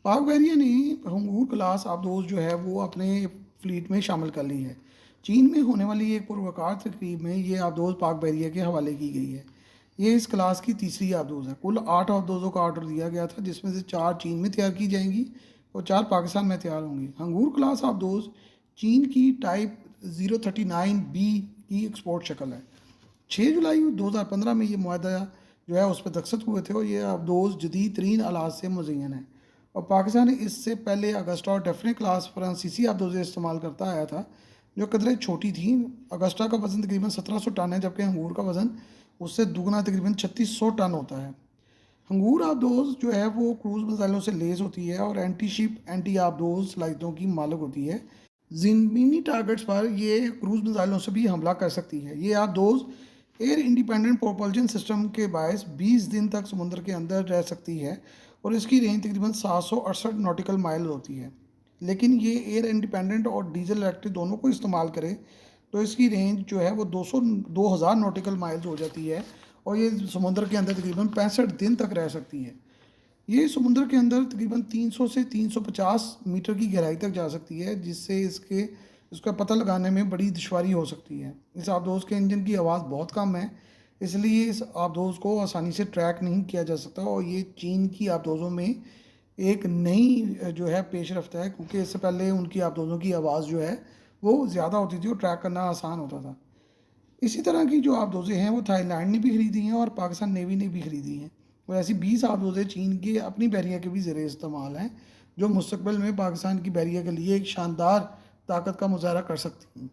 पाक बहरिया ने हंगूर क्लास आबदोज़ जो है वो अपने फ्लीट में शामिल कर ली है। चीन में होने वाली एक पुरवकार तकरीब में ये आबदोज़ पाक बहरिया के हवाले की गई है। ये इस क्लास की तीसरी आबदोज़ है। कुल 8 आबदोज़ों का ऑर्डर दिया गया था, जिसमें से 4 चीन में तैयार की जाएंगी और 4 पाकिस्तान में तैयार होंगी। हंगूर क्लास आबदोज़ चीन की टाइप 039B की एक्सपोर्ट शक्ल है। 6 जुलाई 2015 में ये मुआहदा जो है उस पर दस्तखत हुए थे और ये आबदोज़ जदीद तरीन आलात से मुज़य्यन है। और पाकिस्तान इससे पहले अगस्टा और डेफने क्लास फ्रांसीसी आबदोज़ें इस्तेमाल करता आया था, जो कदरें छोटी थी। अगस्टा का वज़न तकरीबन 1700 टन है, जबकि अंगूर का वज़न उससे दुगना तकरीबन 3600 टन होता है। अंगूर आबदोज़ जो है वो क्रूज़ मिसाइलों से लेस होती है और एंटी शिप एंटी आबदोज़ सलाहियतों की मालिक होती है। ज़मीनी टारगेट्स पर ये क्रूज़ मिसाइलों से भी हमला कर सकती है। ये आबदोज़ एयर इंडिपेंडेंट प्रोपल्जन सिस्टम के बायस 20 दिन तक समुद्र के अंदर रह सकती है और इसकी रेंज तकरीबन 768 नॉटिकल माइल होती है। लेकिन ये एयर इंडिपेंडेंट और डीजल इलेक्ट्रिक दोनों को इस्तेमाल करे तो इसकी रेंज जो है वो 2000 नॉटिकल माइल्स हो जाती है और ये समुद्र के अंदर तकरीबन 65 दिन तक रह सकती है। ये समुद्र के अंदर तकरीबन 300 से 350 मीटर की गहराई तक जा सकती है, जिससे इसका पता लगाने में बड़ी दुश्वारी हो सकती है। इस आबदोज़ के इंजन की आवाज़ बहुत कम है, इसलिए इस आबदोज़ को आसानी से ट्रैक नहीं किया जा सकता और ये चीन की आबदोज़ों में एक नई जो है पेश रफ्त है, क्योंकि इससे पहले उनकी आबदोज़ों की आवाज़ जो है वो ज़्यादा होती थी और ट्रैक करना आसान होता था। इसी तरह की जो आबदोज़ें हैं वो थाईलैंड ने भी खरीदी हैं और पाकिस्तान नेवी ने भी खरीदी हैं। और ऐसी 20 आबदोज़ें चीन की अपनी बहरिया के भी ज़रिए इस्तेमाल हैं, जो मुस्तकबिल में पाकिस्तान की बहरिया के लिए एक शानदार ताकत का मुजाहरा कर सकती हैं।